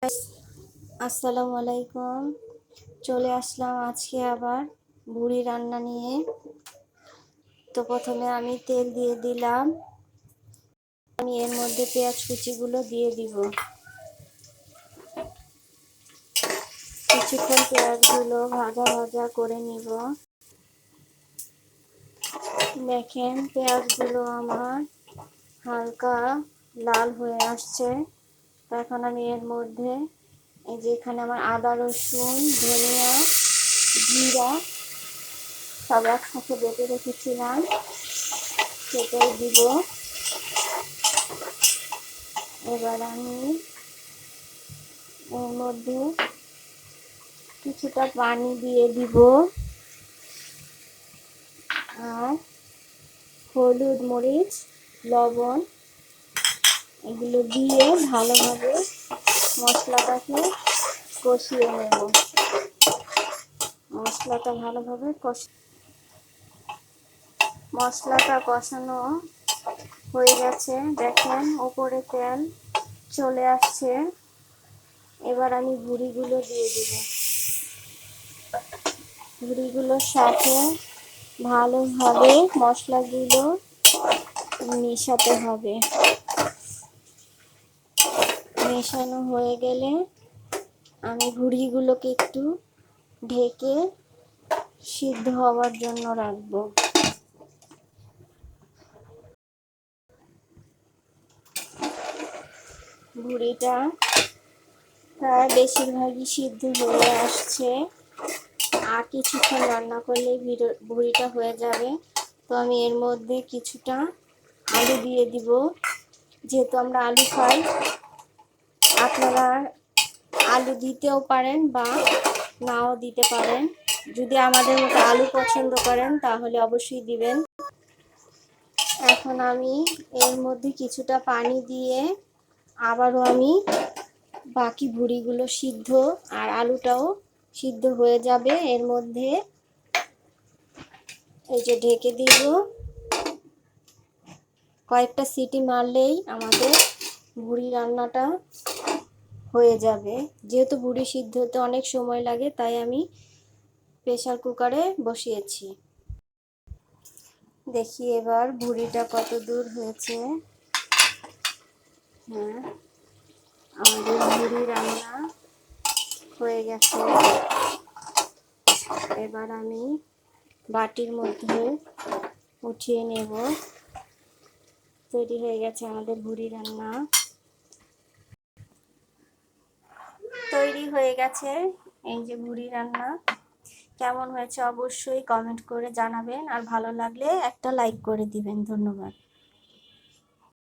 আসসালামু আলাইকুম। চলে আসলাম আজকে আবার ভুড়ি রান্না নিয়ে। তো প্রথমে আমি তেল দিয়ে দিলাম। আমি এর মধ্যে পেঁয়াজ কুচিগুলো দিয়ে দিব। কিছুক্ষণ পেঁয়াজগুলো ভাজা ভাজা করে নিব। দেখেন পেঁয়াজগুলো আমার হালকা লাল হয়ে আসছে। তো এখন আমি এর মধ্যে এই যে এখানে আমার আদা রসুন ধনিয়া জিরা সব একসাথে বেটে রেখেছিলাম, সেটাই দিব। এবার আমি এর মধ্যে কিছুটা পানি দিয়ে দিব আর হলুদ মরিচ লবণ এগুলো দিয়ে ভালোভাবে মশলাটাকে কষিয়ে নেব। মশলাটা কষানো হয়ে গেছে। দেখেন উপরে তেল চলে আসছে। এবার আমি ভুড়িগুলো দিয়ে দিব। ভুড়িগুলোর সাথে ভালোভাবে মশলাগুলো মেশাতে হবে। মেশানো হয়ে গেলে আমি ভুড়িগুলোকে একটু ঢেকে সিদ্ধ হওয়ার জন্য রাখবো। ভুড়িটা প্রায় বেশিরভাগই সিদ্ধ হয়ে আসছে। আর কিছুক্ষণ রান্না করলেই ভুড়িটা হয়ে যাবে। তো আমি এর মধ্যে কিছুটা আলু দিয়ে দিব। যেহেতু আমরা আলু খাই, আপনারা আলু দিতেও পারেন বা নাও দিতে পারেন। যদি আমাদের মতো আলু পছন্দ করেন তাহলে অবশ্যই দিবেন। এখন আমি এর মধ্যে কিছুটা পানি দিয়ে আবারও আমি বাকি ভুড়িগুলো সিদ্ধ আর আলুটাও সিদ্ধ হয়ে যাবে এর মধ্যে এই যে ঢেকে দিব। কয়েকটা সিটি মারলেই আমাদের ভুড়ি রান্নাটা হয়ে যাবে। যেহেতু ভুড়ি সিদ্ধ হতে অনেক সময় লাগে, তাই আমি প্রেসার কুকারে বসিয়েছি। দেখি এবার ভুড়িটা কত দূর হয়েছে। হ্যাঁ, আমাদের ভুড়ি রান্না হয়ে গেছে। এবার আমি বাটির মধ্যে উঠিয়ে নেব। তৈরি হয়ে গেছে আমাদের ভুড়ি রান্না। তৈরি হয়ে গেছে এই যে ভুড়ি রান্না। কেমন হয়েছে অবশ্যই কমেন্ট করে জানাবেন, আর ভালো লাগলে একটা লাইক করে দিবেন। ধন্যবাদ।